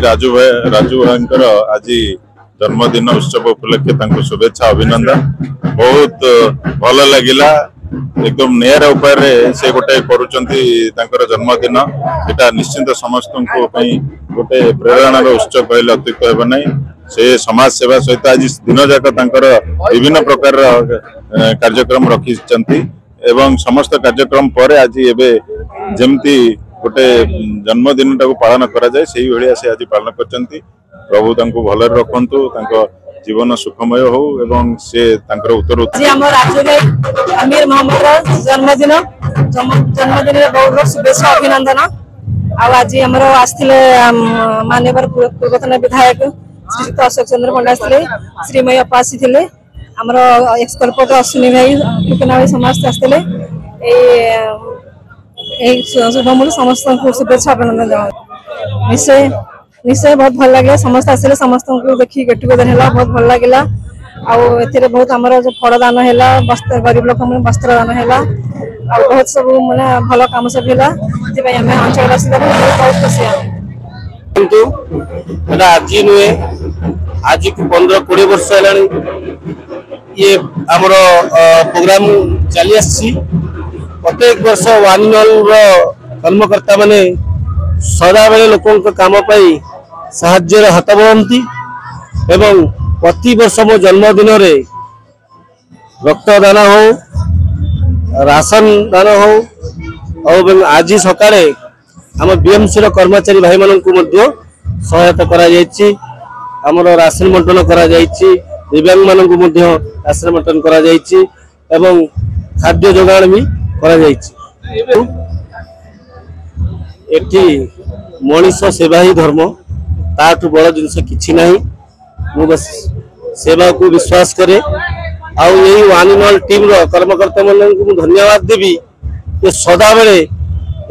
राजू भाई आज जन्मदिन उत्सव उपलक्षे शुभेच्छा अभिनंदन। बहुत भल लगिला एकदम नियर उपाय से गोटे कर जन्मदिन यहाँ निश्चिंत समस्त गोटे प्रेरणार उत्सव कहले अत्युक्त हे ना। से समाज सेवा सहित आज दिन जाक विभिन्न प्रकार कार्यक्रम रखी समस्त कार्यक्रम पर आज एवं जमती गोटे जन्मदिन टाक पालन कराए से भाया से आज पालन कर प्रभु भल रखु जीवन सुखमय हो एवं से उत्तर अमीर मोहम्मद जन्मदिन बहुत शुभेच्छा अभिनंदन। आज आम आसते मान्यवर पूर्वतन विधायक श्रीजुक्त अशोक चंद्र पंडा श्रीमयी अपा आसी आमर एक्स कल्पट अश्विनी भाई टुकना भाई समस्त आसते शुभ मुझे समस्त को शुभेच्छा अभिनंदन जनाऊँ। निश्चय निश्चय बहुत भल लगे समस्त आसे समस्त को देखी गेट टुगेदर है बहुत भल लगे। आउ बहुत आमर जो फड़दान है वस्त्र गरीब लोक मैंने वस्त्रदान है बहुत सब मैंने भल कम सब है अंचलवासी बहुत खुशी आज नुहे आज 15-20 वर्ष है ये आमर प्रोग्राम चली आसी। प्रत्येक वर्ष वानिनल कर्मकर्ता माने सदा बेले लोकों काम पाई साहाय्यर हाथ बढ़ती एवं प्रति वर्ष मो जन्मदिन रे रक्तदान हो राशन दान हो और आज सकाळे आम बीएमसी कर्मचारी भाई मान सहायता करा जायछि। आमर राशन बंटन करा जायछि दिव्यांग मान राशन बंटन करा जायछि एवं खाद्य जोगाण भी करा जायछि। एठी मनीष सेवा ही धर्म ताठू बड़ जिनस किछि नहीं। मु बस सेवा को विश्वास करे आउ यही वानिनल टीम रो कर्मकर्ता मन को धन्यवाद देवी ये सदा बेले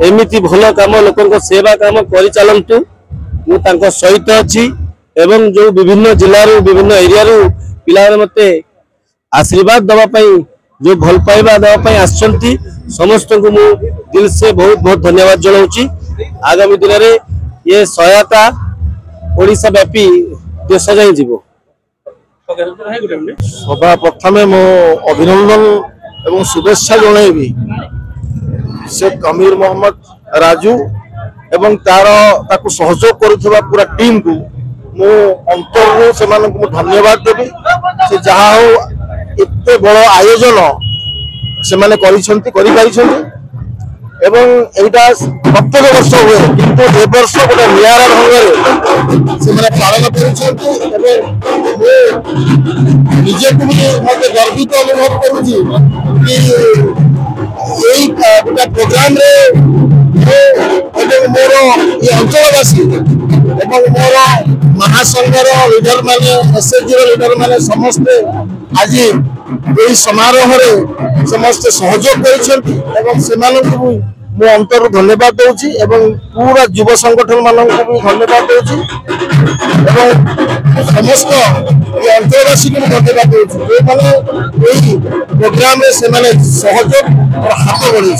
एमिति भल काम लोकों सेवा काम करि चलंतु। मु तांको सहित अछि एवं जो विभिन्न जिल्ला रो विभिन्न एरिया रो पिला मते आशीर्वाद दवा पई जो भल पाइबा दवा पई आछंती समस्त को मु दिल से बहुत बहुत धन्यवाद जनाउची। आगामी दिन रे ये सहायता ओडिशा व्यापी देश जाई जीवो। सभा प्रथम मो अभिनंदन एवं शुभेच्छा जनइबी से अमीर मोहम्मद राजू एवं तार सहयोग करुवा पूरा टीम को मु अंतर से धन्यवाद देवी। से जहा हो एते बड़ आयोजन से माने एवं एटा प्रत्येक वर्ष हुए किंतु ए वर्ष गोटे निरा ढंग से पालन निजे को मत गर्वित अनुभव करुँगी गोटे प्रोग्राम मोर ये अंचलवासी मोर महासंघर लीडर माने एसएचजी लीडर माने समस्ते आज यही समारोह समस्ते सहयोग कर मु अंतर धन्यवाद दूची एवं पूरा युव संगठन मानक भी धन्यवाद दूची एवं समस्त ये अंचलवासी को धन्यवाद दूची प्रोग्राम सहयोग और हाथ बढ़ी।